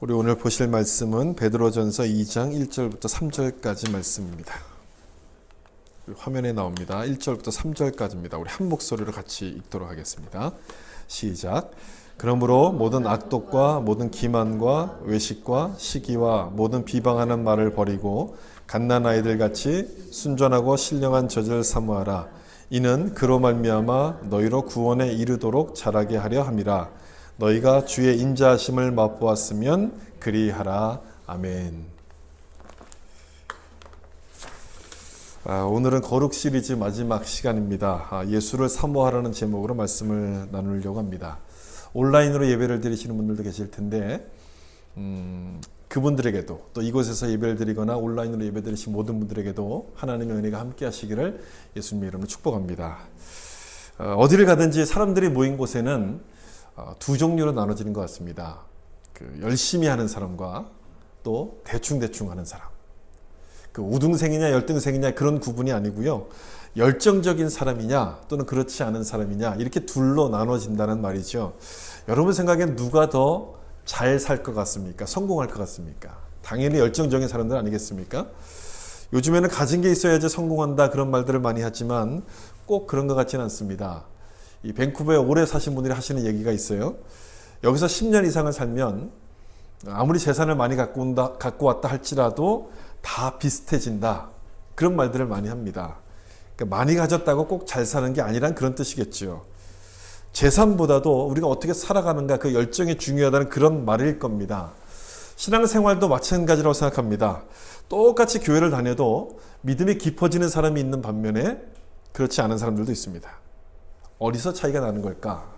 우리 오늘 보실 말씀은 베드로전서 2장 1절부터 3절까지 말씀입니다. 화면에 나옵니다. 1절부터 3절까지입니다. 우리 한 목소리로 같이 읽도록 하겠습니다. 시작. 그러므로 모든 악독과 모든 기만과 외식과 시기와 모든 비방하는 말을 버리고 갓난 아이들같이 순전하고 신령한 젖을 사모하라. 이는 그로 말미암아 너희로 구원에 이르도록 자라게 하려 함이라. 너희가 주의 인자하심을 맛보았으면 그리하라. 아멘. 오늘은 거룩 시리즈 마지막 시간입니다. 예수를 사모하라는 제목으로 말씀을 나누려고 합니다. 온라인으로 예배를 드리시는 분들도 계실 텐데 그분들에게도 또 이곳에서 예배를 드리거나 온라인으로 예배 드리신 모든 분들에게도 하나님의 은혜가 함께 하시기를 예수님의 이름으로 축복합니다. 어디를 가든지 사람들이 모인 곳에는 두 종류로 나눠지는 것 같습니다. 열심히 하는 사람과 또 대충대충 하는 사람. 우등생이냐 열등생이냐 그런 구분이 아니고요. 열정적인 사람이냐 또는 그렇지 않은 사람이냐 이렇게 둘로 나눠진다는 말이죠. 여러분 생각엔 누가 더 잘 살 것 같습니까? 성공할 것 같습니까? 당연히 열정적인 사람들 아니겠습니까? 요즘에는 가진 게 있어야지 성공한다 그런 말들을 많이 하지만 꼭 그런 것 같지는 않습니다. 이 밴쿠버에 오래 사신 분들이 하시는 얘기가 있어요. 여기서 10년 이상을 살면 아무리 재산을 많이 갖고 왔다 할지라도 다 비슷해진다. 그런 말들을 많이 합니다. 그러니까 많이 가졌다고 꼭 잘 사는 게 아니란 그런 뜻이겠죠. 재산보다도 우리가 어떻게 살아가는가 그 열정이 중요하다는 그런 말일 겁니다. 신앙생활도 마찬가지라고 생각합니다. 똑같이 교회를 다녀도 믿음이 깊어지는 사람이 있는 반면에 그렇지 않은 사람들도 있습니다. 어디서 차이가 나는 걸까?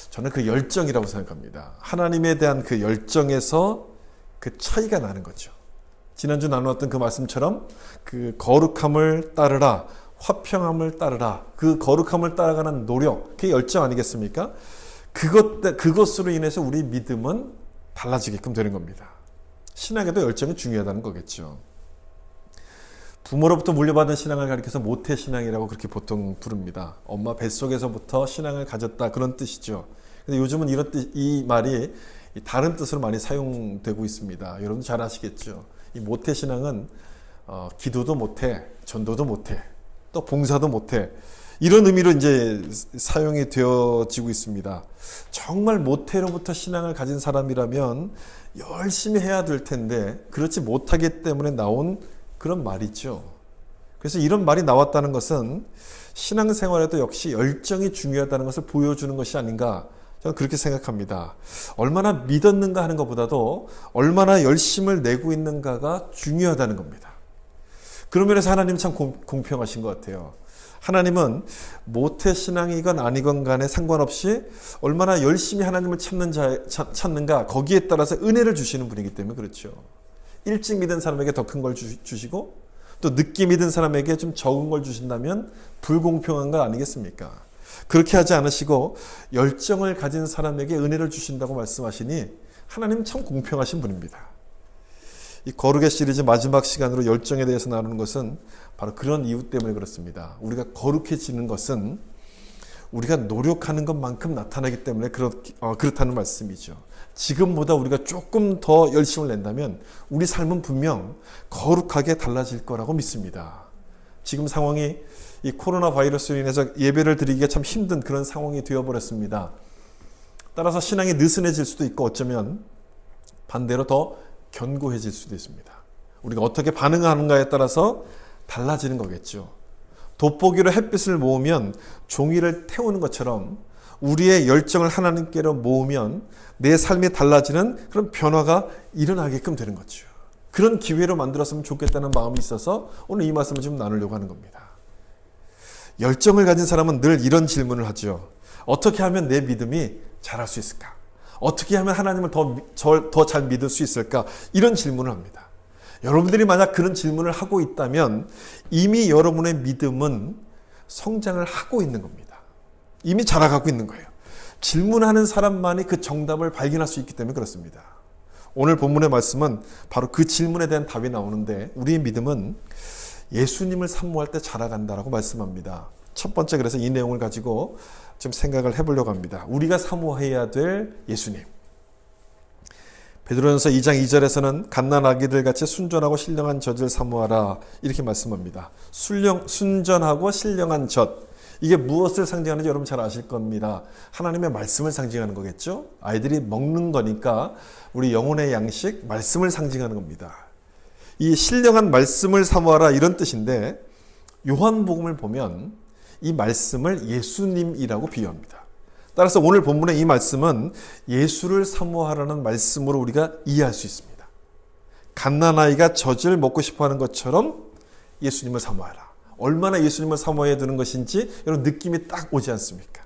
저는 그 열정이라고 생각합니다. 하나님에 대한 그 열정에서 그 차이가 나는 거죠. 지난주 나누었던 그 말씀처럼 그 거룩함을 따르라, 화평함을 따르라, 그 거룩함을 따라가는 노력, 그게 열정 아니겠습니까? 그것으로 인해서 우리 믿음은 달라지게끔 되는 겁니다. 신앙에도 열정이 중요하다는 거겠죠. 부모로부터 물려받은 신앙을 가리켜서 모태신앙이라고 그렇게 보통 부릅니다. 엄마 뱃속에서부터 신앙을 가졌다 그런 뜻이죠. 근데 요즘은 이 말이 다른 뜻으로 많이 사용되고 있습니다. 여러분도 잘 아시겠죠. 이 모태신앙은 기도도 못해, 전도도 못해, 또 봉사도 못해 이런 의미로 이제 사용이 되어지고 있습니다. 정말 모태로부터 신앙을 가진 사람이라면 열심히 해야 될 텐데 그렇지 못하기 때문에 나온 그런 말이죠. 그래서 이런 말이 나왔다는 것은 신앙생활에도 역시 열정이 중요하다는 것을 보여주는 것이 아닌가 저는 그렇게 생각합니다. 얼마나 믿었는가 하는 것보다도 얼마나 열심을 내고 있는가가 중요하다는 겁니다. 그런 면에서 하나님은 참 공평하신 것 같아요. 하나님은 모태신앙이건 아니건 간에 상관없이 얼마나 열심히 하나님을 찾는가 거기에 따라서 은혜를 주시는 분이기 때문에 그렇죠. 일찍 믿은 사람에게 더 큰 걸 주시고 또 늦게 믿은 사람에게 좀 적은 걸 주신다면 불공평한 거 아니겠습니까? 그렇게 하지 않으시고 열정을 가진 사람에게 은혜를 주신다고 말씀하시니 하나님 참 공평하신 분입니다. 이 거룩의 시리즈 마지막 시간으로 열정에 대해서 나누는 것은 바로 그런 이유 때문에 그렇습니다. 우리가 거룩해지는 것은 우리가 노력하는 것만큼 나타나기 때문에 그렇다는 말씀이죠. 지금보다 우리가 조금 더 열심을 낸다면 우리 삶은 분명 거룩하게 달라질 거라고 믿습니다. 지금 상황이 이 코로나 바이러스로 인해서 예배를 드리기가 참 힘든 그런 상황이 되어버렸습니다. 따라서 신앙이 느슨해질 수도 있고 어쩌면 반대로 더 견고해질 수도 있습니다. 우리가 어떻게 반응하는가에 따라서 달라지는 거겠죠. 돋보기로 햇빛을 모으면 종이를 태우는 것처럼 우리의 열정을 하나님께로 모으면 내 삶이 달라지는 그런 변화가 일어나게끔 되는 거죠. 그런 기회로 만들었으면 좋겠다는 마음이 있어서 오늘 이 말씀을 좀 나누려고 하는 겁니다. 열정을 가진 사람은 늘 이런 질문을 하죠. 어떻게 하면 내 믿음이 자랄 수 있을까? 어떻게 하면 하나님을 더 잘 믿을 수 있을까? 이런 질문을 합니다. 여러분들이 만약 그런 질문을 하고 있다면 이미 여러분의 믿음은 성장을 하고 있는 겁니다. 이미 자라가고 있는 거예요. 질문하는 사람만이 그 정답을 발견할 수 있기 때문에 그렇습니다. 오늘 본문의 말씀은 바로 그 질문에 대한 답이 나오는데 우리의 믿음은 예수님을 사모할 때 자라간다라고 말씀합니다. 첫 번째 그래서 이 내용을 가지고 좀 생각을 해보려고 합니다. 우리가 사모해야 될 예수님. 베드로전서 2장 2절에서는 갓난 아기들 같이 순전하고 신령한 젖을 사모하라 이렇게 말씀합니다. 순전하고 신령한 젖, 이게 무엇을 상징하는지 여러분 잘 아실 겁니다. 하나님의 말씀을 상징하는 거겠죠. 아이들이 먹는 거니까 우리 영혼의 양식, 말씀을 상징하는 겁니다. 이 신령한 말씀을 사모하라 이런 뜻인데, 요한복음을 보면 이 말씀을 예수님이라고 비유합니다. 따라서 오늘 본문의 이 말씀은 예수를 사모하라는 말씀으로 우리가 이해할 수 있습니다. 갓난아이가 젖을 먹고 싶어하는 것처럼 예수님을 사모하라. 얼마나 예수님을 사모해야 되는 것인지 여러분 느낌이 딱 오지 않습니까?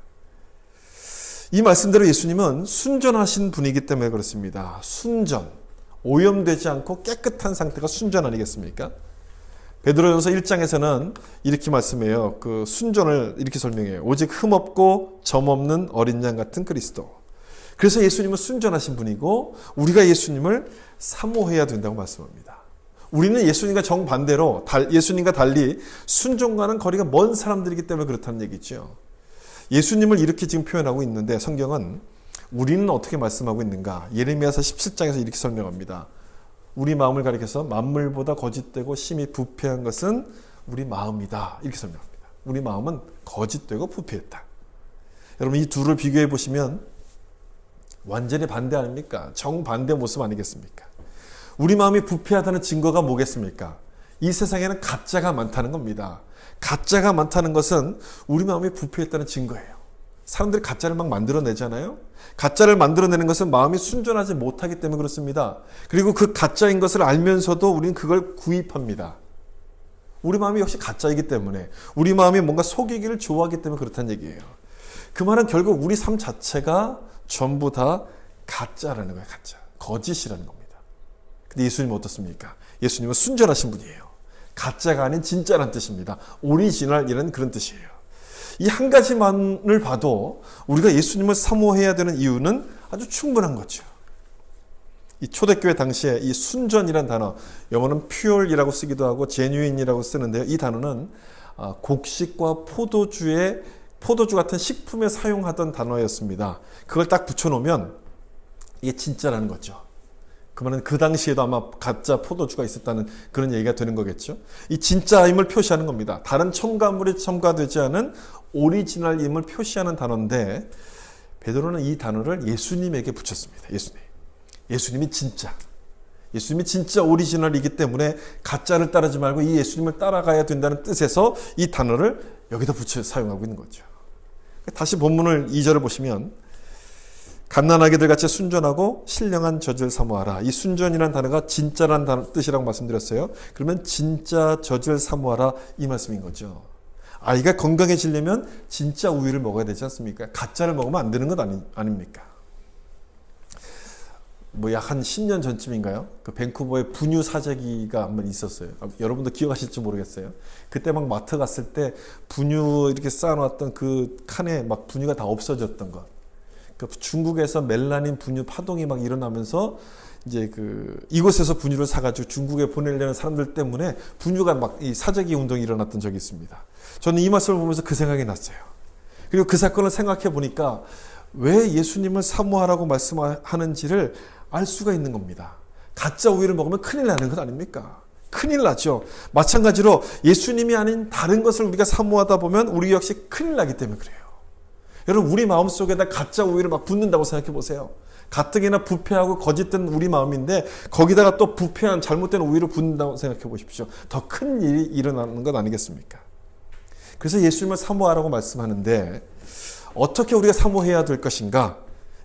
이 말씀대로 예수님은 순전하신 분이기 때문에 그렇습니다. 순전, 오염되지 않고 깨끗한 상태가 순전 아니겠습니까? 베드로전서 1장에서는 이렇게 말씀해요. 그 순전을 이렇게 설명해요. 오직 흠없고 점없는 어린 양 같은 그리스도. 그래서 예수님은 순전하신 분이고 우리가 예수님을 사모해야 된다고 말씀합니다. 우리는 예수님과 정반대로 예수님과 달리 순종과는 거리가 먼 사람들이기 때문에 그렇다는 얘기죠. 예수님을 이렇게 지금 표현하고 있는데 성경은 우리는 어떻게 말씀하고 있는가? 예레미야서 17장에서 이렇게 설명합니다. 우리 마음을 가리켜서 만물보다 거짓되고 심히 부패한 것은 우리 마음이다. 이렇게 설명합니다. 우리 마음은 거짓되고 부패했다. 여러분 이 둘을 비교해 보시면 완전히 반대 아닙니까? 정반대 모습 아니겠습니까? 우리 마음이 부패하다는 증거가 뭐겠습니까? 이 세상에는 가짜가 많다는 겁니다. 가짜가 많다는 것은 우리 마음이 부패했다는 증거예요. 사람들이 가짜를 막 만들어내잖아요. 가짜를 만들어내는 것은 마음이 순전하지 못하기 때문에 그렇습니다. 그리고 그 가짜인 것을 알면서도 우리는 그걸 구입합니다. 우리 마음이 역시 가짜이기 때문에, 우리 마음이 뭔가 속이기를 좋아하기 때문에 그렇다는 얘기예요. 그 말은 결국 우리 삶 자체가 전부 다 가짜라는 거예요. 가짜. 거짓이라는 겁니다. 근데 예수님은 어떻습니까? 예수님은 순전하신 분이에요. 가짜가 아닌 진짜라는 뜻입니다. 오리지널이라는 그런 뜻이에요. 이 한 가지만을 봐도 우리가 예수님을 사모해야 되는 이유는 아주 충분한 거죠. 이 초대교회 당시에 이 순전이라는 단어, 영어는 pure이라고 쓰기도 하고 genuine이라고 쓰는데요. 이 단어는 곡식과 포도주 같은 식품에 사용하던 단어였습니다. 그걸 딱 붙여놓으면 이게 진짜라는 거죠. 그 말은 그 당시에도 아마 가짜 포도주가 있었다는 그런 얘기가 되는 거겠죠. 이 진짜임을 표시하는 겁니다. 다른 첨가물이 첨가되지 않은 오리지널임을 표시하는 단어인데 베드로는 이 단어를 예수님에게 붙였습니다. 예수님이 진짜. 예수님이 진짜 오리지널이기 때문에 가짜를 따르지 말고 이 예수님을 따라가야 된다는 뜻에서 이 단어를 여기다 붙여 사용하고 있는 거죠. 다시 본문을 2절을 보시면 갓난아기들 같이 순전하고 신령한 젖을 사모하라. 이 순전이라는 단어가 진짜라는 뜻이라고 말씀드렸어요. 그러면 진짜 젖을 사모하라 이 말씀인 거죠. 아이가 건강해지려면 진짜 우유를 먹어야 되지 않습니까? 가짜를 먹으면 안 되는 것 아닙니까? 약 한 10년 전쯤인가요? 그 밴쿠버에 분유 사재기가 한번 있었어요. 여러분도 기억하실지 모르겠어요. 그때 막 마트 갔을 때 분유 이렇게 쌓아놨던 그 칸에 막 분유가 다 없어졌던 것. 중국에서 멜라닌 분유 파동이 막 일어나면서 이제 이곳에서 분유를 사가지고 중국에 보내려는 사람들 때문에 분유가 막 이 사재기 운동이 일어났던 적이 있습니다. 저는 이 말씀을 보면서 그 생각이 났어요. 그리고 그 사건을 생각해 보니까 왜 예수님을 사모하라고 말씀하는지를 알 수가 있는 겁니다. 가짜 우유를 먹으면 큰일 나는 것 아닙니까? 큰일 나죠. 마찬가지로 예수님이 아닌 다른 것을 우리가 사모하다 보면 우리 역시 큰일 나기 때문에 그래요. 여러분 우리 마음속에다 가짜 우유를 막 붓는다고 생각해 보세요. 가뜩이나 부패하고 거짓된 우리 마음인데 거기다가 또 부패한 잘못된 우유를 붓는다고 생각해 보십시오. 더 큰 일이 일어나는 것 아니겠습니까? 그래서 예수님을 사모하라고 말씀하는데 어떻게 우리가 사모해야 될 것인가?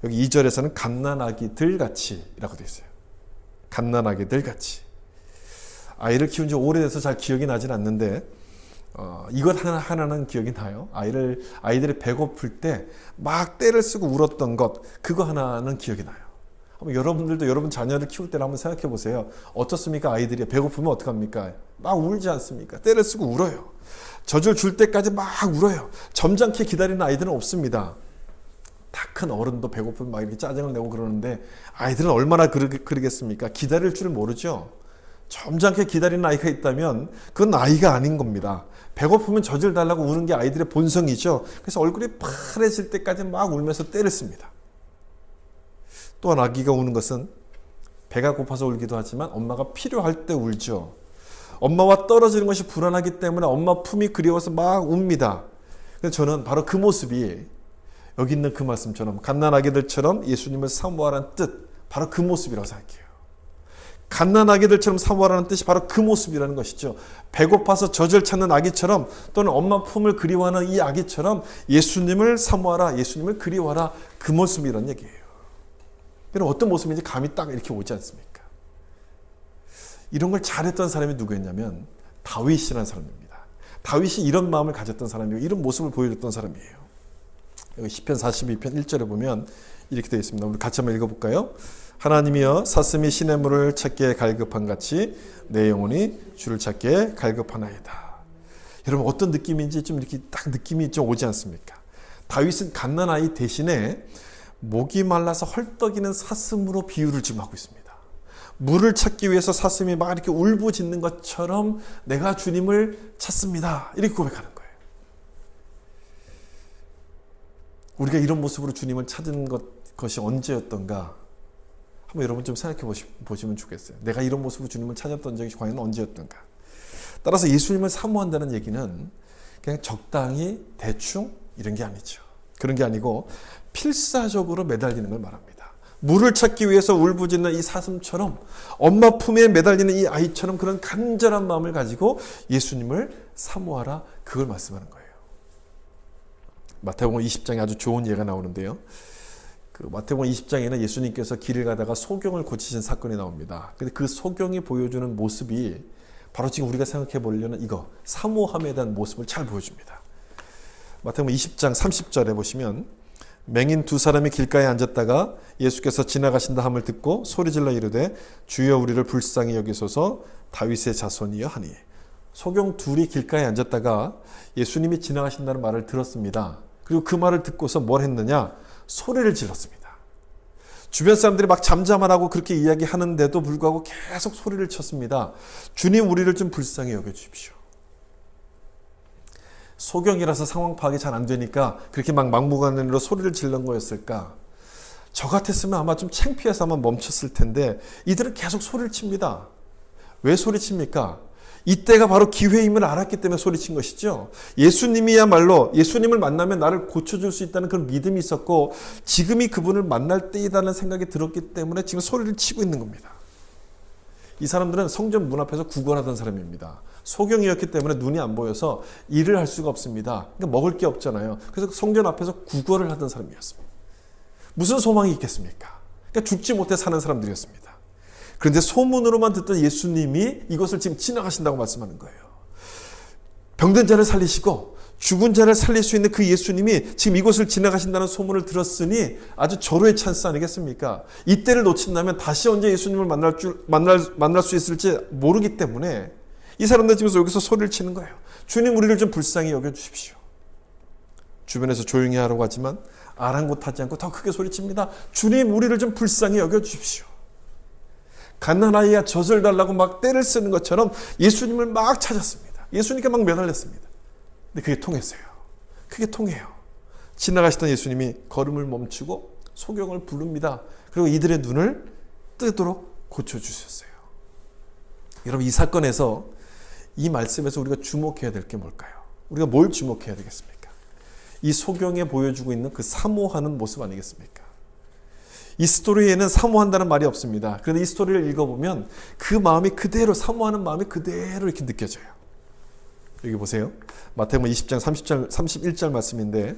여기 2절에서는 갓난아기들 같이라고 되어 있어요. 갓난아기들 같이. 아이를 키운 지 오래돼서 잘 기억이 나진 않는데 이것 하나는 기억이 나요. 아이들이 배고플 때 막 떼를 쓰고 울었던 것, 그거 하나는 기억이 나요. 여러분들도 여러분 자녀를 키울 때를 한번 생각해 보세요. 어떻습니까? 아이들이 배고프면 어떡합니까? 막 울지 않습니까? 떼를 쓰고 울어요. 젖을 줄 때까지 막 울어요. 점잖게 기다리는 아이들은 없습니다. 다 큰 어른도 배고프면 막 이렇게 짜증을 내고 그러는데 아이들은 얼마나 그러겠습니까? 기다릴 줄을 모르죠. 점잖게 기다리는 아이가 있다면 그건 아이가 아닌 겁니다. 배고프면 젖을 달라고 우는 게 아이들의 본성이죠. 그래서 얼굴이 파래질 때까지 막 울면서 떼를 씁니다. 또한 아기가 우는 것은 배가 고파서 울기도 하지만 엄마가 필요할 때 울죠. 엄마와 떨어지는 것이 불안하기 때문에 엄마 품이 그리워서 막 웁니다. 그래서 저는 바로 그 모습이 여기 있는 그 말씀처럼 갓난아기들처럼 예수님을 사모하라는 뜻, 바로 그 모습이라고 생각해요. 갓난아기들처럼 사모하라는 뜻이 바로 그 모습이라는 것이죠. 배고파서 젖을 찾는 아기처럼 또는 엄마 품을 그리워하는 이 아기처럼 예수님을 사모하라, 예수님을 그리워하라, 그 모습이라는 얘기예요. 여러분 어떤 모습인지 감이 딱 이렇게 오지 않습니까? 이런 걸 잘했던 사람이 누구였냐면 다윗이라는 사람입니다. 다윗이 이런 마음을 가졌던 사람이고 이런 모습을 보여줬던 사람이에요. 여기 시편 42편 1절에 보면 이렇게 되어 있습니다. 우리 같이 한번 읽어볼까요? 하나님이여 사슴이 시냇물을 찾기에 갈급한 같이 내 영혼이 주를 찾기에 갈급하나이다. 여러분 어떤 느낌인지 좀 이렇게 딱 느낌이 좀 오지 않습니까? 다윗은 갓난아이 대신에 목이 말라서 헐떡이는 사슴으로 비유를 지금 하고 있습니다. 물을 찾기 위해서 사슴이 막 이렇게 울부짖는 것처럼 내가 주님을 찾습니다. 이렇게 고백하는 거예요. 우리가 이런 모습으로 주님을 찾은 것이 언제였던가 한번 여러분 좀 생각해 보시면 좋겠어요. 내가 이런 모습으로 주님을 찾았던 적이 과연 언제였던가. 따라서 예수님을 사모한다는 얘기는 그냥 적당히 대충 이런 게 아니죠. 그런 게 아니고 필사적으로 매달리는 걸 말합니다. 물을 찾기 위해서 울부짖는 이 사슴처럼 엄마 품에 매달리는 이 아이처럼 그런 간절한 마음을 가지고 예수님을 사모하라, 그걸 말씀하는 거예요. 마태복음 20장에 아주 좋은 예가 나오는데요. 그 마태복음 20장에는 예수님께서 길을 가다가 소경을 고치신 사건이 나옵니다. 근데 그 소경이 보여주는 모습이 바로 지금 우리가 생각해 보려는 이거 사모함에 대한 모습을 잘 보여줍니다. 마태복음 20장 30절에 보시면 맹인 두 사람이 길가에 앉았다가 예수께서 지나가신다 함을 듣고 소리질러 이르되 주여 우리를 불쌍히 여기소서 다윗의 자손이여 하니. 소경 둘이 길가에 앉았다가 예수님이 지나가신다는 말을 들었습니다. 그리고 그 말을 듣고서 뭘 했느냐? 소리를 질렀습니다. 주변 사람들이 막 잠잠하라고 그렇게 이야기하는데도 불구하고 계속 소리를 쳤습니다. 주님 우리를 좀 불쌍히 여겨주십시오. 소경이라서 상황 파악이 잘 안 되니까 그렇게 막 막무가내로 소리를 질른 거였을까? 저 같았으면 아마 좀 창피해서 아마 멈췄을 텐데 이들은 계속 소리를 칩니다. 왜 소리칩니까? 이때가 바로 기회임을 알았기 때문에 소리친 것이죠. 예수님이야말로 예수님을 만나면 나를 고쳐줄 수 있다는 그런 믿음이 있었고 지금이 그분을 만날 때이다는 생각이 들었기 때문에 지금 소리를 치고 있는 겁니다. 이 사람들은 성전 문 앞에서 구걸하던 사람입니다. 소경이었기 때문에 눈이 안 보여서 일을 할 수가 없습니다. 그러니까 먹을 게 없잖아요. 그래서 성전 앞에서 구걸을 하던 사람이었습니다. 무슨 소망이 있겠습니까? 그러니까 죽지 못해 사는 사람들이었습니다. 그런데 소문으로만 듣던 예수님이 이것을 지금 지나가신다고 말씀하는 거예요. 병든 자를 살리시고 죽은 자를 살릴 수 있는 그 예수님이 지금 이곳을 지나가신다는 소문을 들었으니 아주 절호의 찬스 아니겠습니까? 이때를 놓친다면 다시 언제 예수님을 만날 수 있을지 모르기 때문에 이 사람들 집에서 여기서 소리를 치는 거예요. 주님 우리를 좀 불쌍히 여겨주십시오. 주변에서 조용히 하라고 하지만 아랑곳하지 않고 더 크게 소리칩니다. 주님 우리를 좀 불쌍히 여겨주십시오. 갓난아이야 젖을 달라고 막 떼를 쓰는 것처럼 예수님을 막 찾았습니다. 예수님께 막 매달렸습니다. 근데 그게 통했어요. 그게 통해요. 지나가시던 예수님이 걸음을 멈추고 소경을 부릅니다. 그리고 이들의 눈을 뜨도록 고쳐주셨어요. 여러분 이 사건에서 이 말씀에서 우리가 주목해야 될 게 뭘까요? 우리가 뭘 주목해야 되겠습니까? 이 소경에 보여주고 있는 그 사모하는 모습 아니겠습니까? 이 스토리에는 사모한다는 말이 없습니다. 그런데 이 스토리를 읽어보면 그 마음이 그대로 사모하는 마음이 그대로 이렇게 느껴져요. 여기 보세요. 마태복음 20장 31절 말씀인데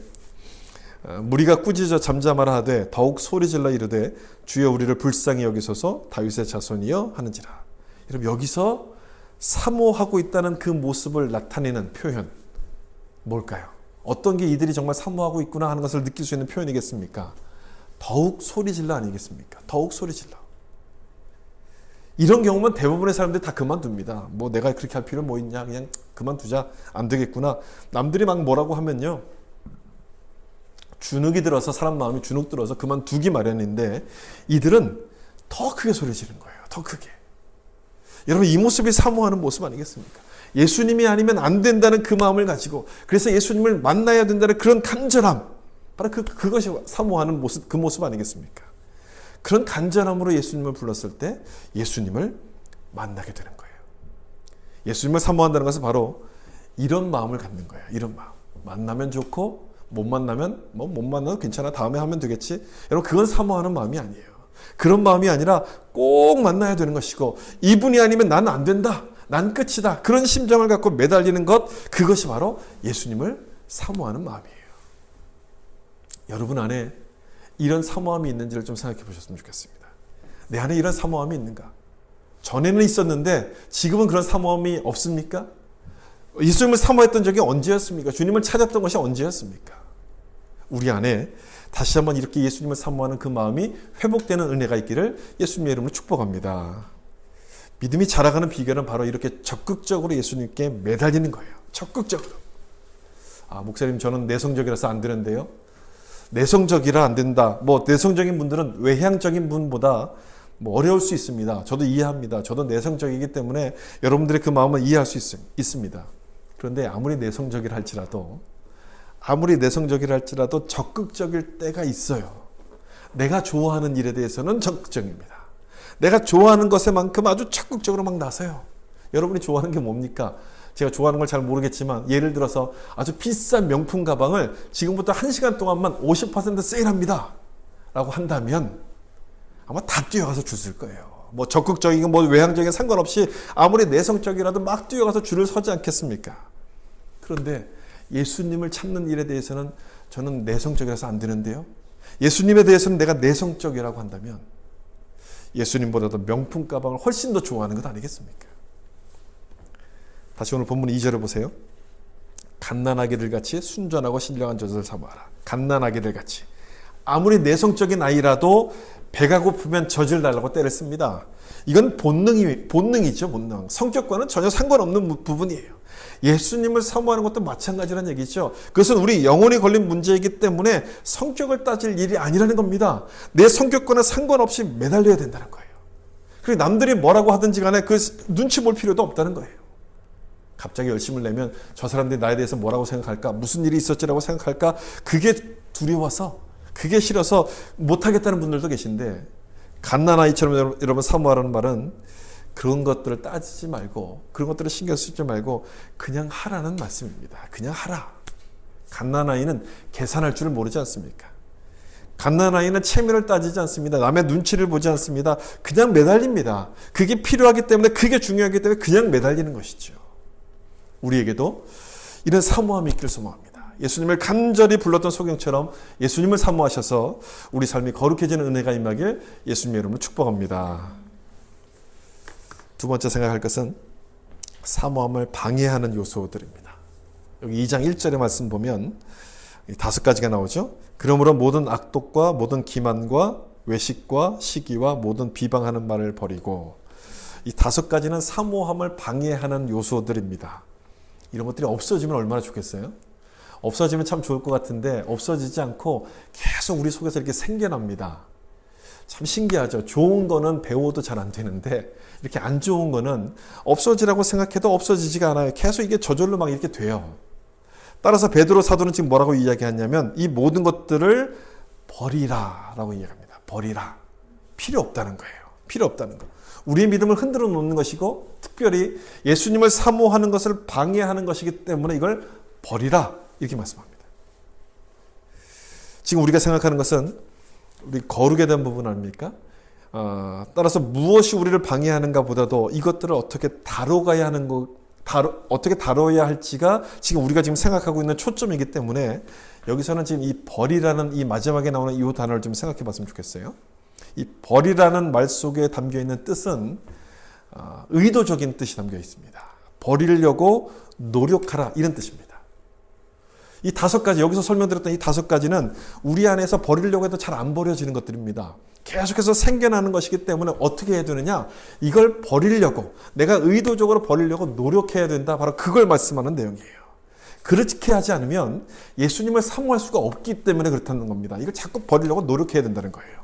무리가 꾸짖어 잠잠하라 하되 더욱 소리질러 이르되 주여 우리를 불쌍히 여기소서 다윗의 자손이여 하는지라. 여러분 여기서 사모하고 있다는 그 모습을 나타내는 표현 뭘까요? 어떤 게 이들이 정말 사모하고 있구나 하는 것을 느낄 수 있는 표현이겠습니까? 더욱 소리질러 아니겠습니까? 더욱 소리질러. 이런 경우면 대부분의 사람들이 다 그만둡니다. 뭐 내가 그렇게 할 필요 뭐 있냐? 그냥 그만두자. 안 되겠구나. 남들이 막 뭐라고 하면요. 주눅이 들어서 사람 마음이 주눅 들어서 그만두기 마련인데 이들은 더 크게 소리 지르는 거예요. 더 크게. 여러분 이 모습이 사모하는 모습 아니겠습니까? 예수님이 아니면 안 된다는 그 마음을 가지고 그래서 예수님을 만나야 된다는 그런 간절함 바로 그것이 사모하는 모습, 그 모습 아니겠습니까? 그런 간절함으로 예수님을 불렀을 때 예수님을 만나게 되는 거예요. 예수님을 사모한다는 것은 바로 이런 마음을 갖는 거예요. 이런 마음. 만나면 좋고 못 만나면 못 만나도 괜찮아. 다음에 하면 되겠지. 여러분 그건 사모하는 마음이 아니에요. 그런 마음이 아니라 꼭 만나야 되는 것이고 이분이 아니면 나는 안 된다. 난 끝이다. 그런 심정을 갖고 매달리는 것 그것이 바로 예수님을 사모하는 마음이에요. 여러분 안에 이런 사모함이 있는지를 좀 생각해 보셨으면 좋겠습니다. 내 안에 이런 사모함이 있는가? 전에는 있었는데 지금은 그런 사모함이 없습니까? 예수님을 사모했던 적이 언제였습니까? 주님을 찾았던 것이 언제였습니까? 우리 안에 다시 한번 이렇게 예수님을 사모하는 그 마음이 회복되는 은혜가 있기를 예수님의 이름으로 축복합니다. 믿음이 자라가는 비결은 바로 이렇게 적극적으로 예수님께 매달리는 거예요. 적극적으로. 목사님 저는 내성적이라서 안 되는데요. 내성적이라 안 된다. 내성적인 분들은 외향적인 분보다 어려울 수 있습니다. 저도 이해합니다. 저도 내성적이기 때문에 여러분들의 그 마음을 이해할 수 있습니다. 그런데 아무리 내성적이라 할지라도 적극적일 때가 있어요. 내가 좋아하는 일에 대해서는 적극적입니다. 내가 좋아하는 것에만큼 아주 적극적으로 막 나서요. 여러분이 좋아하는 게 뭡니까? 제가 좋아하는 걸 잘 모르겠지만 예를 들어서 아주 비싼 명품 가방을 지금부터 1시간 동안만 50% 세일합니다. 라고 한다면 아마 다 뛰어가서 줄 쓸 거예요. 적극적이고 외향적인 상관없이 아무리 내성적이라도 막 뛰어가서 줄을 서지 않겠습니까? 그런데 예수님을 찾는 일에 대해서는 저는 내성적이라서 안 되는데요. 예수님에 대해서는 내가 내성적이라고 한다면 예수님보다도 명품 가방을 훨씬 더 좋아하는 것 아니겠습니까? 다시 오늘 본문 2절을 보세요. 갓난아기들 같이 순전하고 신령한 젖을 사모하라. 갓난아기들 같이. 아무리 내성적인 아이라도 배가 고프면 젖을 달라고 때를 씁니다. 이건 본능이죠, 본능. 성격과는 전혀 상관없는 부분이에요. 예수님을 사모하는 것도 마찬가지라는 얘기죠. 그것은 우리 영혼이 걸린 문제이기 때문에 성격을 따질 일이 아니라는 겁니다. 내 성격과는 상관없이 매달려야 된다는 거예요. 그리고 남들이 뭐라고 하든지 간에 그 눈치 볼 필요도 없다는 거예요. 갑자기 열심을 내면 저 사람들이 나에 대해서 뭐라고 생각할까? 무슨 일이 있었지라고 생각할까? 그게 두려워서, 그게 싫어서 못하겠다는 분들도 계신데 갓난아이처럼 여러분 사모하라는 말은 그런 것들을 따지지 말고 그런 것들을 신경 쓰지 말고 그냥 하라는 말씀입니다. 그냥 하라. 갓난아이는 계산할 줄 모르지 않습니까? 갓난아이는 체면을 따지지 않습니다. 남의 눈치를 보지 않습니다. 그냥 매달립니다. 그게 필요하기 때문에 그게 중요하기 때문에 그냥 매달리는 것이죠. 우리에게도 이런 사모함이 있기를 소망합니다. 예수님을 간절히 불렀던 소경처럼 예수님을 사모하셔서 우리 삶이 거룩해지는 은혜가 임하길 예수님의 이름으로 축복합니다. 두 번째 생각할 것은 사모함을 방해하는 요소들입니다. 여기 2장 1절의 말씀 보면 5가지가 나오죠. 그러므로 모든 악독과 모든 기만과 외식과 시기와 모든 비방하는 말을 버리고, 이 5가지는 사모함을 방해하는 요소들입니다. 이런 것들이 없어지면 얼마나 좋겠어요? 없어지면 참 좋을 것 같은데 없어지지 않고 계속 우리 속에서 이렇게 생겨납니다. 참 신기하죠. 좋은 거는 배워도 잘 안 되는데 이렇게 안 좋은 거는 없어지라고 생각해도 없어지지가 않아요. 계속 이게 저절로 막 이렇게 돼요. 따라서 베드로 사도는 지금 뭐라고 이야기하냐면 이 모든 것들을 버리라 라고 이야기합니다. 버리라. 필요 없다는 거예요. 필요 없다는 거. 우리의 믿음을 흔들어 놓는 것이고 특별히 예수님을 사모하는 것을 방해하는 것이기 때문에 이걸 버리라 이렇게 말씀합니다. 지금 우리가 생각하는 것은 우리 거룩에 대한 부분 아닙니까? 따라서 무엇이 우리를 방해하는가 보다도 이것들을 어떻게 다뤄가야 하는 어떻게 다뤄야 할지가 지금 우리가 지금 생각하고 있는 초점이기 때문에 여기서는 지금 이 버리라는 이 마지막에 나오는 이 단어를 좀 생각해 봤으면 좋겠어요. 이 버리라는 말 속에 담겨 있는 뜻은 의도적인 뜻이 담겨 있습니다. 버리려고 노력하라 이런 뜻입니다. 이 5가지, 여기서 설명드렸던 이 5가지는 우리 안에서 버리려고 해도 잘 안 버려지는 것들입니다. 계속해서 생겨나는 것이기 때문에 어떻게 해야 되느냐? 이걸 버리려고, 내가 의도적으로 버리려고 노력해야 된다. 바로 그걸 말씀하는 내용이에요. 그렇게 하지 않으면 예수님을 사모할 수가 없기 때문에 그렇다는 겁니다. 이걸 자꾸 버리려고 노력해야 된다는 거예요.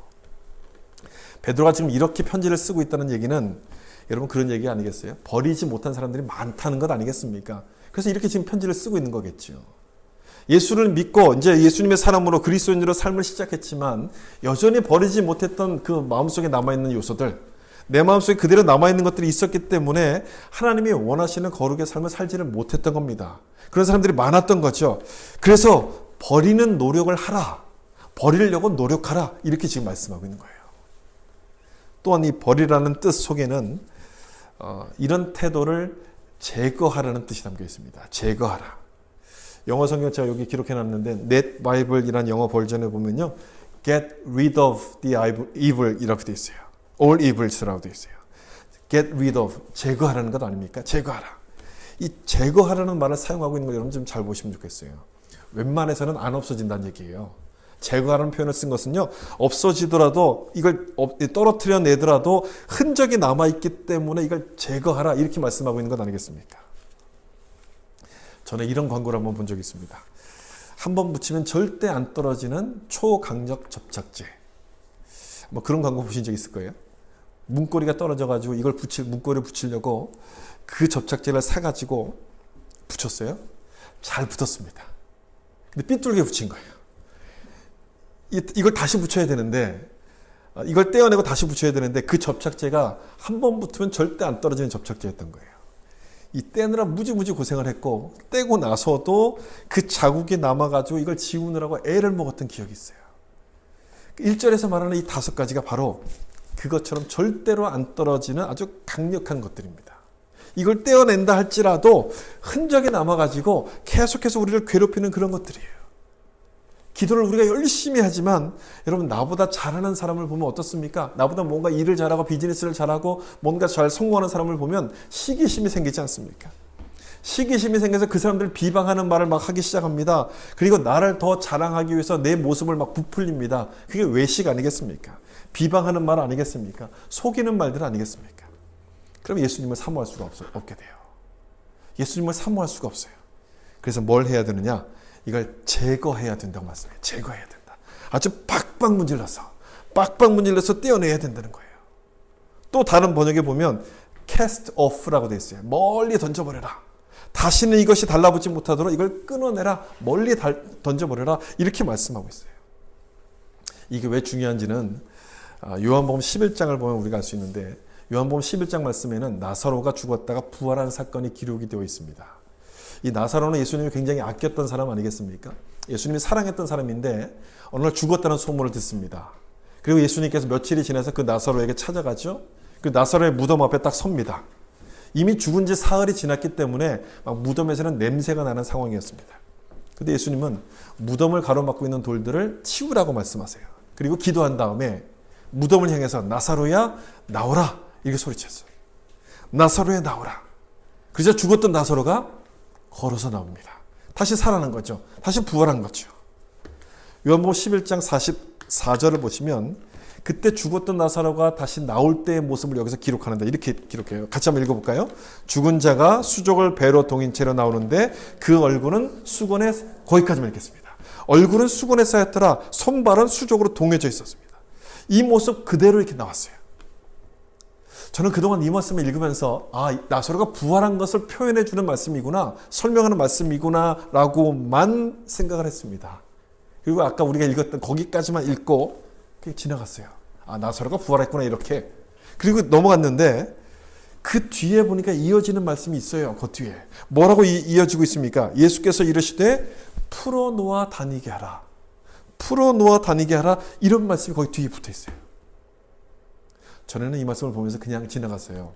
베드로가 지금 이렇게 편지를 쓰고 있다는 얘기는 여러분 그런 얘기 아니겠어요? 버리지 못한 사람들이 많다는 것 아니겠습니까? 그래서 이렇게 지금 편지를 쓰고 있는 거겠죠. 예수를 믿고 이제 예수님의 사람으로 그리스도인으로 삶을 시작했지만 여전히 버리지 못했던 그 마음속에 남아있는 요소들, 내 마음속에 그대로 남아있는 것들이 있었기 때문에 하나님이 원하시는 거룩의 삶을 살지를 못했던 겁니다. 그런 사람들이 많았던 거죠. 그래서 버리는 노력을 하라. 버리려고 노력하라. 이렇게 지금 말씀하고 있는 거예요. 또한 이 버리라는 뜻 속에는 이런 태도를 제거하라는 뜻이 담겨 있습니다. 제거하라. 영어 성경 제가 여기 기록해 놨는데 넷 바이블이라는 영어 버전에 보면요. Get rid of the evil 이라고 되어 있어요. All evils라고 되어 있어요. Get rid of, 제거하라는 것 아닙니까? 제거하라. 이 제거하라는 말을 사용하고 있는 걸 여러분 좀 잘 보시면 좋겠어요. 웬만해서는 안 없어진다는 얘기예요. 제거하라는 표현을 쓴 것은요, 없어지더라도 이걸 떨어뜨려 내더라도 흔적이 남아있기 때문에 이걸 제거하라 이렇게 말씀하고 있는 것 아니겠습니까? 저는 이런 광고를 한번 본 적이 있습니다. 한번 붙이면 절대 안 떨어지는 초강력 접착제. 뭐 그런 광고 보신 적 있을 거예요. 문고리가 떨어져가지고 이걸 문고리를 붙이려고 그 접착제를 사가지고 붙였어요. 잘 붙었습니다. 근데 삐뚤게 붙인 거예요. 이걸 다시 붙여야 되는데, 이걸 떼어내고 다시 붙여야 되는데 그 접착제가 한 번 붙으면 절대 안 떨어지는 접착제였던 거예요. 이 떼느라 무지무지 고생을 했고 떼고 나서도 그 자국이 남아가지고 이걸 지우느라고 애를 먹었던 기억이 있어요. 1절에서 말하는 이 5가지가 바로 그것처럼 절대로 안 떨어지는 아주 강력한 것들입니다. 이걸 떼어낸다 할지라도 흔적이 남아가지고 계속해서 우리를 괴롭히는 그런 것들이에요. 기도를 우리가 열심히 하지만 여러분 나보다 잘하는 사람을 보면 어떻습니까? 나보다 뭔가 일을 잘하고 비즈니스를 잘하고 뭔가 잘 성공하는 사람을 보면 시기심이 생기지 않습니까? 시기심이 생겨서 그 사람들을 비방하는 말을 막 하기 시작합니다. 그리고 나를 더 자랑하기 위해서 내 모습을 막 부풀립니다. 그게 외식 아니겠습니까? 비방하는 말 아니겠습니까? 속이는 말들 아니겠습니까? 그럼 예수님을 사모할 수가 없게 돼요. 예수님을 사모할 수가 없어요. 그래서 뭘 해야 되느냐? 이걸 제거해야 된다고 말씀해요. 제거해야 된다. 아주 빡빡 문질러서 떼어내야 된다는 거예요. 또 다른 번역에 보면 cast off라고 되어 있어요. 멀리 던져버려라. 다시는 이것이 달라붙지 못하도록 이걸 끊어내라. 멀리 던져버려라. 이렇게 말씀하고 있어요. 이게 왜 중요한지는 요한복음 11장을 보면 우리가 알 수 있는데 요한복음 11장 말씀에는 나사로가 죽었다가 부활한 사건이 기록이 되어 있습니다. 이 나사로는 예수님이 굉장히 아꼈던 사람 아니겠습니까? 예수님이 사랑했던 사람인데 어느 날 죽었다는 소문을 듣습니다. 그리고 예수님께서 며칠이 지나서 그 나사로에게 찾아가죠. 그 나사로의 무덤 앞에 딱 섭니다. 이미 죽은 지 사흘이 지났기 때문에 막 무덤에서는 냄새가 나는 상황이었습니다. 근데 예수님은 무덤을 가로막고 있는 돌들을 치우라고 말씀하세요. 그리고 기도한 다음에 무덤을 향해서 나사로야 나오라 이렇게 소리쳤어요. 나사로야 나오라. 그래서 죽었던 나사로가 걸어서 나옵니다. 다시 살아난 거죠. 다시 부활한 거죠. 요한복음 11장 44절을 보시면 그때 죽었던 나사로가 다시 나올 때의 모습을 여기서 기록하는데 이렇게 기록해요. 같이 한번 읽어볼까요? 죽은 자가 수족을 배로 동인 채로 나오는데 그 얼굴은 수건에, 거기까지만 읽겠습니다. 얼굴은 수건에 쌓였더라. 손발은 수족으로 동여져 있었습니다. 이 모습 그대로 이렇게 나왔어요. 저는 그동안 이 말씀을 읽으면서 나사로가 부활한 것을 표현해 주는 말씀이구나, 설명하는 말씀이구나 라고만 생각을 했습니다. 그리고 아까 우리가 읽었던 거기까지만 읽고 그냥 지나갔어요. 나사로가 부활했구나 이렇게. 그리고 넘어갔는데 그 뒤에 보니까 이어지는 말씀이 있어요. 그 뒤에 뭐라고 이어지고 있습니까? 예수께서 이르시되 풀어놓아 다니게 하라. 풀어놓아 다니게 하라. 이런 말씀이 거기 뒤에 붙어 있어요. 전에는 이 말씀을 보면서 그냥 지나갔어요.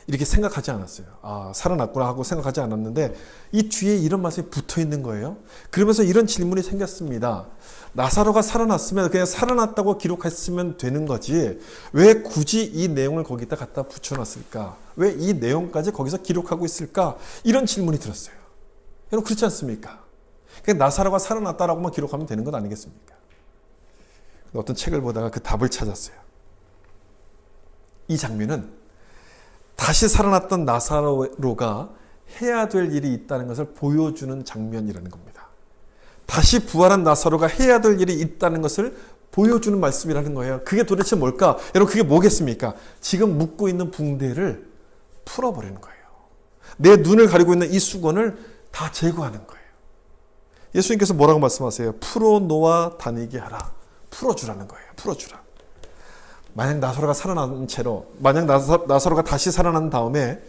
이렇게 생각하지 않았어요. 살아났구나 하고 생각하지 않았는데 이 뒤에 이런 말씀이 붙어 있는 거예요. 그러면서 이런 질문이 생겼습니다. 나사로가 살아났으면 그냥 살아났다고 기록했으면 되는 거지 왜 굳이 이 내용을 거기다 갖다 붙여놨을까? 왜 이 내용까지 거기서 기록하고 있을까? 이런 질문이 들었어요. 여러분 그렇지 않습니까? 그냥 나사로가 살아났다라고만 기록하면 되는 것 아니겠습니까? 어떤 책을 보다가 그 답을 찾았어요. 이 장면은 다시 살아났던 나사로가 해야 될 일이 있다는 것을 보여주는 장면이라는 겁니다. 다시 부활한 나사로가 해야 될 일이 있다는 것을 보여주는 말씀이라는 거예요. 그게 도대체 뭘까? 여러분 그게 뭐겠습니까? 지금 묶고 있는 붕대를 풀어버리는 거예요. 내 눈을 가리고 있는 이 수건을 다 제거하는 거예요. 예수님께서 뭐라고 말씀하세요? 풀어놓아 다니게 하라. 풀어주라는 거예요. 풀어주라. 만약 나사로가 살아난 채로, 만약 나사로가 다시 살아난 다음에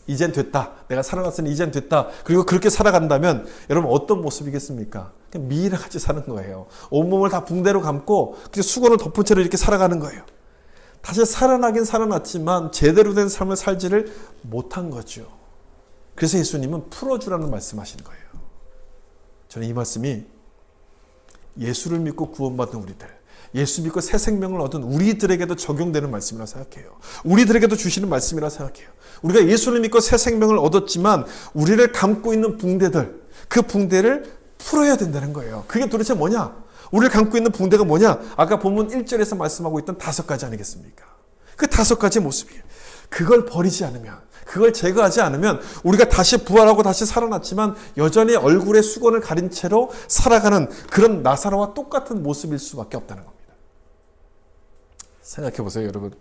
이젠 됐다. 내가 살아났으니 이젠 됐다. 그리고 그렇게 살아간다면 여러분 어떤 모습이겠습니까? 그냥 미이랑 같이 사는 거예요. 온몸을 다 붕대로 감고 그냥 수건을 덮은 채로 이렇게 살아가는 거예요. 다시 살아나긴 살아났지만 제대로 된 삶을 살지를 못한 거죠. 그래서 예수님은 풀어주라는 말씀하신 거예요. 저는 이 말씀이 예수를 믿고 구원받은 우리들, 예수 믿고 새 생명을 얻은 우리들에게도 적용되는 말씀이라고 생각해요. 우리들에게도 주시는 말씀이라고 생각해요. 우리가 예수를 믿고 새 생명을 얻었지만 우리를 감고 있는 붕대들, 그 붕대를 풀어야 된다는 거예요. 그게 도대체 뭐냐? 우리를 감고 있는 붕대가 뭐냐? 아까 본문 1절에서 말씀하고 있던 5가지 아니겠습니까? 그 5가지 모습이에요. 그걸 버리지 않으면, 그걸 제거하지 않으면 우리가 다시 부활하고 다시 살아났지만 여전히 얼굴에 수건을 가린 채로 살아가는 그런 나사로와 똑같은 모습일 수밖에 없다는 겁니다. 생각해 보세요, 여러분.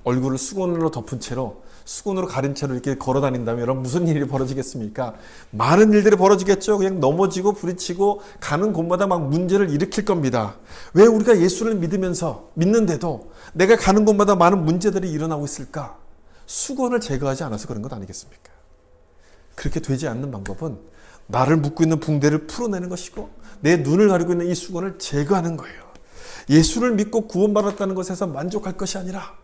얼굴을 수건으로 덮은 채로, 수건으로 가린 채로 이렇게 걸어 다닌다면 여러분 무슨 일이 벌어지겠습니까? 많은 일들이 벌어지겠죠. 그냥 넘어지고 부딪히고 가는 곳마다 막 문제를 일으킬 겁니다. 왜 우리가 예수를 믿는데도 내가 가는 곳마다 많은 문제들이 일어나고 있을까? 수건을 제거하지 않아서 그런 것 아니겠습니까? 그렇게 되지 않는 방법은 나를 묶고 있는 붕대를 풀어내는 것이고 내 눈을 가리고 있는 이 수건을 제거하는 거예요. 예수를 믿고 구원받았다는 것에서 만족할 것이 아니라,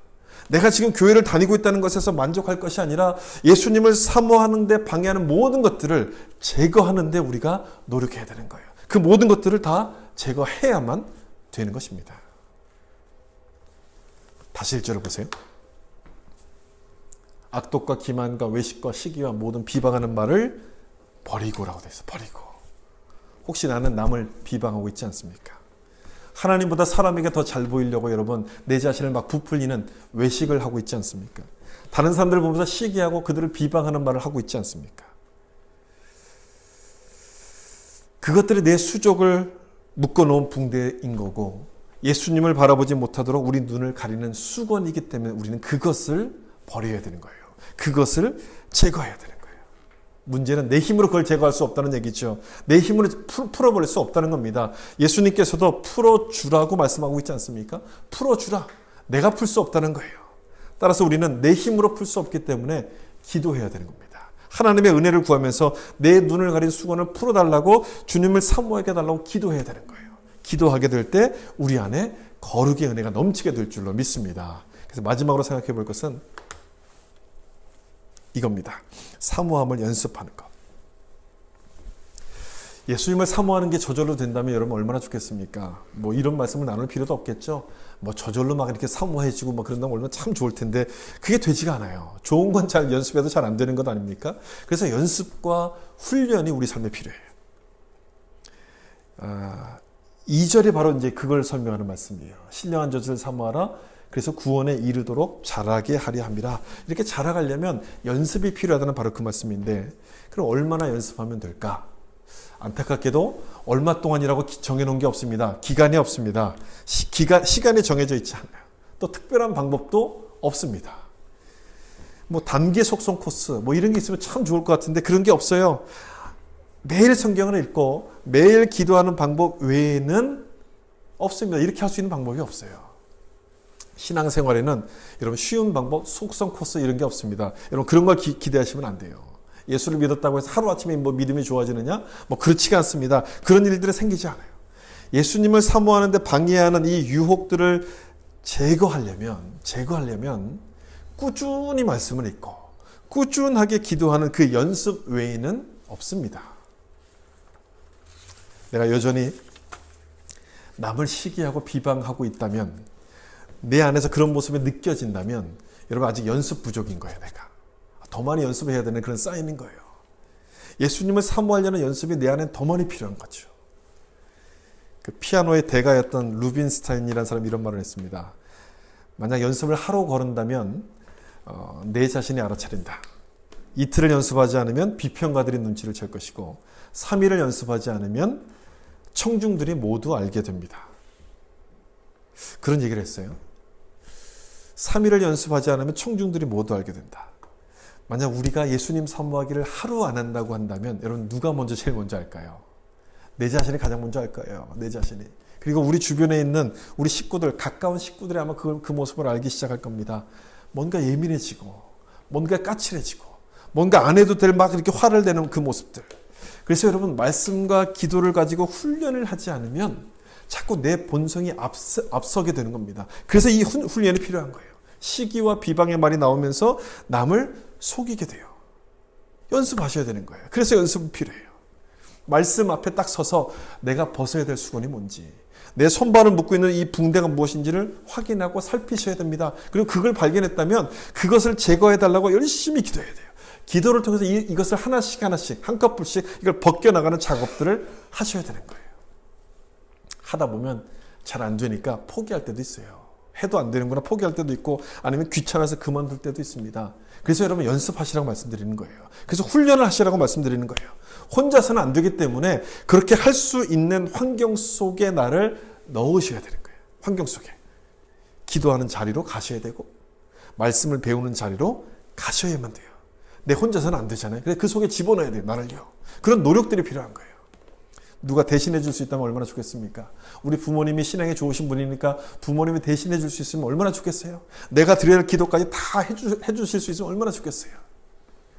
내가 지금 교회를 다니고 있다는 것에서 만족할 것이 아니라 예수님을 사모하는 데 방해하는 모든 것들을 제거하는 데 우리가 노력해야 되는 거예요. 그 모든 것들을 다 제거해야만 되는 것입니다. 다시 1절을 보세요. 악독과 기만과 외식과 시기와 모든 비방하는 말을 버리고라고 되어 있어요. 버리고. 혹시 나는 남을 비방하고 있지 않습니까? 하나님보다 사람에게 더 잘 보이려고 여러분 내 자신을 막 부풀리는 외식을 하고 있지 않습니까? 다른 사람들을 보면서 시기하고 그들을 비방하는 말을 하고 있지 않습니까? 그것들이 내 수족을 묶어놓은 붕대인 거고 예수님을 바라보지 못하도록 우리 눈을 가리는 수건이기 때문에 우리는 그것을 버려야 되는 거예요. 그것을 제거해야 되는 거예요. 문제는 내 힘으로 그걸 제거할 수 없다는 얘기죠. 내 힘으로 풀어버릴 수 없다는 겁니다. 예수님께서도 풀어주라고 말씀하고 있지 않습니까? 풀어주라. 내가 풀 수 없다는 거예요. 따라서 우리는 내 힘으로 풀 수 없기 때문에 기도해야 되는 겁니다. 하나님의 은혜를 구하면서 내 눈을 가린 수건을 풀어달라고 주님을 사모하게 해달라고 기도해야 되는 거예요. 기도하게 될 때 우리 안에 거룩의 은혜가 넘치게 될 줄로 믿습니다. 그래서 마지막으로 생각해 볼 것은 이겁니다. 사모함을 연습하는 것. 예수님을 사모하는 게 저절로 된다면 여러분 얼마나 좋겠습니까? 뭐 이런 말씀을 나눌 필요도 없겠죠. 뭐 저절로 막 이렇게 사모해지고 막 그런다면 얼마나 참 좋을 텐데 그게 되지가 않아요. 좋은 건 잘 연습해도 잘 안 되는 것 아닙니까? 그래서 연습과 훈련이 우리 삶에 필요해요. 2절이 바로 이제 그걸 설명하는 말씀이에요. 신령한 젖을 사모하라. 그래서 구원에 이르도록 자라게 하려 함이라. 이렇게 자라가려면 연습이 필요하다는 바로 그 말씀인데 그럼 얼마나 연습하면 될까? 안타깝게도 얼마 동안이라고 정해놓은 게 없습니다. 기간이 없습니다. 시간이 정해져 있지 않아요. 또 특별한 방법도 없습니다. 뭐 단기 속성 코스 뭐 이런 게 있으면 참 좋을 것 같은데 그런 게 없어요. 매일 성경을 읽고 매일 기도하는 방법 외에는 없습니다. 이렇게 할 수 있는 방법이 없어요. 신앙생활에는 여러분 쉬운 방법, 속성 코스 이런 게 없습니다. 여러분 그런 걸 기대하시면 안 돼요. 예수를 믿었다고 해서 하루아침에 뭐 믿음이 좋아지느냐? 뭐 그렇지가 않습니다. 그런 일들이 생기지 않아요. 예수님을 사모하는 데 방해하는 이 유혹들을 제거하려면 꾸준히 말씀을 읽고 꾸준하게 기도하는 그 연습 외에는 없습니다. 내가 여전히 남을 시기하고 비방하고 있다면 내 안에서 그런 모습이 느껴진다면 여러분 아직 연습 부족인 거예요. 내가 더 많이 연습해야 되는 그런 사인인 거예요. 예수님을 사모하려는 연습이 내 안엔 더 많이 필요한 거죠. 그 피아노의 대가였던 루빈스타인이라는 사람이 이런 말을 했습니다. 만약 연습을 하루 거른다면 내 자신이 알아차린다. 이틀을 연습하지 않으면 비평가들이 눈치를 챌 것이고 3일을 연습하지 않으면 청중들이 모두 알게 됩니다. 그런 얘기를 했어요. 3일을 연습하지 않으면 청중들이 모두 알게 된다. 만약 우리가 예수님 사모하기를 하루 안 한다고 한다면 여러분 누가 제일 먼저 할까요? 내 자신이 가장 먼저 할 거예요. 내 자신이. 그리고 우리 주변에 있는 우리 식구들, 가까운 식구들이 아마 그 모습을 알기 시작할 겁니다. 뭔가 예민해지고, 뭔가 까칠해지고, 뭔가 안 해도 될 막 이렇게 화를 내는 그 모습들. 그래서 여러분, 말씀과 기도를 가지고 훈련을 하지 않으면 자꾸 내 본성이 앞서게 되는 겁니다. 그래서 이 훈련이 필요한 거예요. 시기와 비방의 말이 나오면서 남을 속이게 돼요. 연습하셔야 되는 거예요. 그래서 연습은 필요해요. 말씀 앞에 딱 서서 내가 벗어야 될 수건이 뭔지, 내 손발을 묶고 있는 이 붕대가 무엇인지를 확인하고 살피셔야 됩니다. 그리고 그걸 발견했다면 그것을 제거해달라고 열심히 기도해야 돼요. 기도를 통해서 이것을 하나씩 한 커플씩 이걸 벗겨나가는 작업들을 하셔야 되는 거예요. 하다 보면 잘 안 되니까 포기할 때도 있어요. 해도 안 되는구나 포기할 때도 있고, 아니면 귀찮아서 그만둘 때도 있습니다. 그래서 여러분, 연습하시라고 말씀드리는 거예요. 그래서 훈련을 하시라고 말씀드리는 거예요. 혼자서는 안 되기 때문에 그렇게 할 수 있는 환경 속에 나를 넣으셔야 되는 거예요. 환경 속에. 기도하는 자리로 가셔야 되고, 말씀을 배우는 자리로 가셔야만 돼요. 내 혼자서는 안 되잖아요. 그래서 그 속에 집어넣어야 돼요. 나를요. 그런 노력들이 필요한 거예요. 누가 대신해 줄 수 있다면 얼마나 좋겠습니까? 우리 부모님이 신앙에 좋으신 분이니까 부모님이 대신해 줄 수 있으면 얼마나 좋겠어요? 내가 드려야 할 기도까지 다 해주실 수 있으면 얼마나 좋겠어요?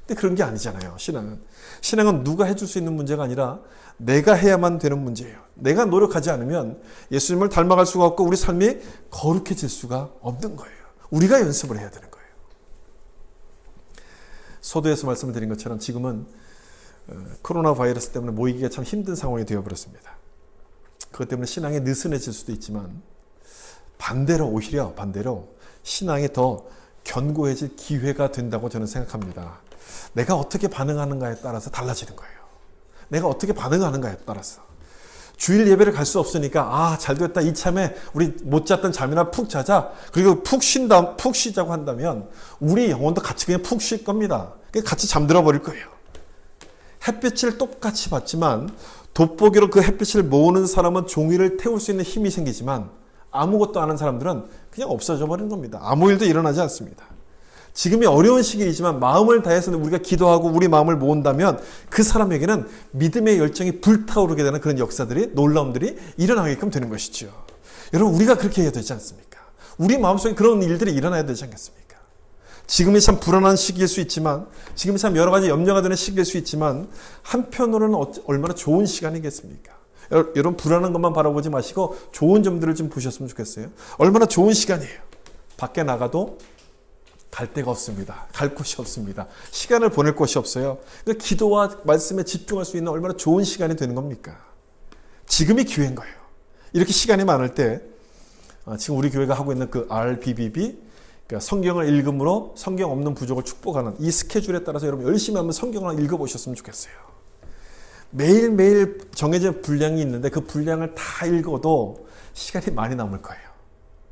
근데 그런 게 아니잖아요. 신앙은 누가 해줄 수 있는 문제가 아니라 내가 해야만 되는 문제예요. 내가 노력하지 않으면 예수님을 닮아갈 수가 없고 우리 삶이 거룩해질 수가 없는 거예요. 우리가 연습을 해야 되는 거예요. 서두에서 말씀을 드린 것처럼 지금은 코로나 바이러스 때문에 모이기가 참 힘든 상황이 되어버렸습니다. 그것 때문에 신앙이 느슨해질 수도 있지만 오히려 반대로 신앙이 더 견고해질 기회가 된다고 저는 생각합니다. 내가 어떻게 반응하는가에 따라서 달라지는 거예요. 내가 어떻게 반응하는가에 따라서. 주일 예배를 갈 수 없으니까 잘 됐다, 이참에 우리 못 잤던 잠이나 푹 자자. 그리고 푹 쉬자고 한다면 우리 영혼도 같이 그냥 푹 쉴 겁니다. 같이 잠들어 버릴 거예요. 햇빛을 똑같이 받지만 돋보기로 그 햇빛을 모으는 사람은 종이를 태울 수 있는 힘이 생기지만 아무것도 안 하는 사람들은 그냥 없어져 버리는 겁니다. 아무 일도 일어나지 않습니다. 지금이 어려운 시기이지만 마음을 다해서 우리가 기도하고 우리 마음을 모은다면 그 사람에게는 믿음의 열정이 불타오르게 되는 그런 역사들이, 놀라움들이 일어나게끔 되는 것이죠. 여러분, 우리가 그렇게 해야 되지 않습니까? 우리 마음속에 그런 일들이 일어나야 되지 않겠습니까? 지금이 참 불안한 시기일 수 있지만, 지금이 참 여러 가지 염려가 되는 시기일 수 있지만, 한편으로는 얼마나 좋은 시간이겠습니까? 여러분, 불안한 것만 바라보지 마시고 좋은 점들을 좀 보셨으면 좋겠어요. 얼마나 좋은 시간이에요. 밖에 나가도 갈 데가 없습니다. 갈 곳이 없습니다. 시간을 보낼 곳이 없어요. 그러니까 기도와 말씀에 집중할 수 있는 얼마나 좋은 시간이 되는 겁니까? 지금이 기회인 거예요. 이렇게 시간이 많을 때 지금 우리 교회가 하고 있는 그 RBBB, 그러니까 성경을 읽음으로 성경 없는 부족을 축복하는 이 스케줄에 따라서 여러분 열심히 한번 성경을 읽어보셨으면 좋겠어요. 매일매일 정해진 분량이 있는데 그 분량을 다 읽어도 시간이 많이 남을 거예요.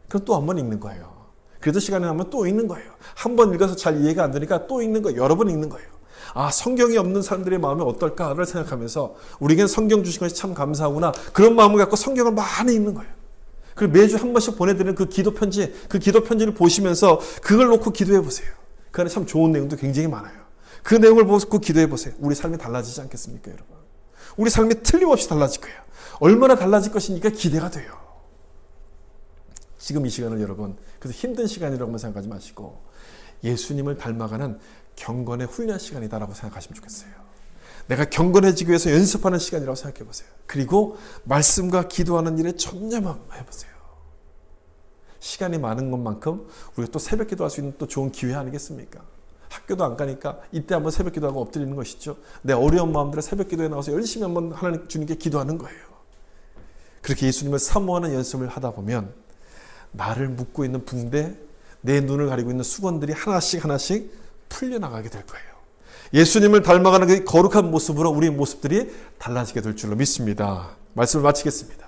그럼 또 한 번 읽는 거예요. 그래도 시간이 나면 또 읽는 거예요. 한 번 읽어서 잘 이해가 안 되니까 또 읽는 거예요. 여러 번 읽는 거예요. 성경이 없는 사람들의 마음이 어떨까를 생각하면서 우리에겐 성경 주신 것이 참 감사하구나. 그런 마음을 갖고 성경을 많이 읽는 거예요. 그리고 매주 한 번씩 보내드리는 그 기도 편지를 보시면서 그걸 놓고 기도해 보세요. 그 안에 참 좋은 내용도 굉장히 많아요. 그 내용을 보고 기도해 보세요. 우리 삶이 달라지지 않겠습니까, 여러분? 우리 삶이 틀림없이 달라질 거예요. 얼마나 달라질 것이니까 기대가 돼요. 지금 이 시간을 여러분, 그래서 힘든 시간이라고만 생각하지 마시고 예수님을 닮아가는 경건의 훈련 시간이다라고 생각하시면 좋겠어요. 내가 경건해지기 위해서 연습하는 시간이라고 생각해 보세요. 그리고 말씀과 기도하는 일에 전념해 보세요. 시간이 많은 것만큼 우리가 또 새벽 기도할 수 있는 또 좋은 기회 아니겠습니까? 학교도 안 가니까 이때 한번 새벽 기도하고 엎드리는 것이죠. 내 어려운 마음들을 새벽 기도에 나와서 열심히 한번 하나님 주님께 기도하는 거예요. 그렇게 예수님을 사모하는 연습을 하다 보면 나를 묶고 있는 붕대, 내 눈을 가리고 있는 수건들이 하나씩 풀려나가게 될 거예요. 예수님을 닮아가는 그 거룩한 모습으로 우리의 모습들이 달라지게 될 줄로 믿습니다. 말씀을 마치겠습니다.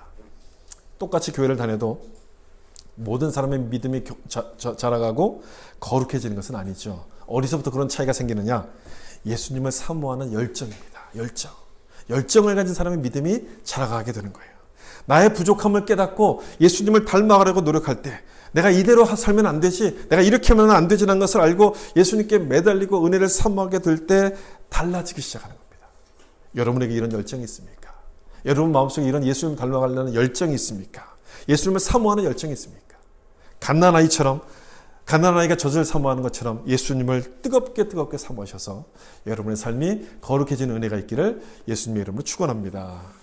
똑같이 교회를 다녀도 모든 사람의 믿음이 자라가고 거룩해지는 것은 아니죠. 어디서부터 그런 차이가 생기느냐? 예수님을 사모하는 열정입니다. 열정을 가진 사람의 믿음이 자라가게 되는 거예요. 나의 부족함을 깨닫고 예수님을 닮아가려고 노력할 때 내가 이대로 살면 안 되지, 내가 이렇게 하면 안 되지라는 것을 알고 예수님께 매달리고 은혜를 사모하게 될 때 달라지기 시작하는 겁니다. 여러분에게 이런 열정이 있습니까? 여러분 마음속에 이런 예수님을 닮아가려는 열정이 있습니까? 예수님을 사모하는 열정이 있습니까? 갓난아이가 젖을 사모하는 것처럼 예수님을 뜨겁게 사모하셔서 여러분의 삶이 거룩해지는 은혜가 있기를 예수님의 이름으로 축원합니다.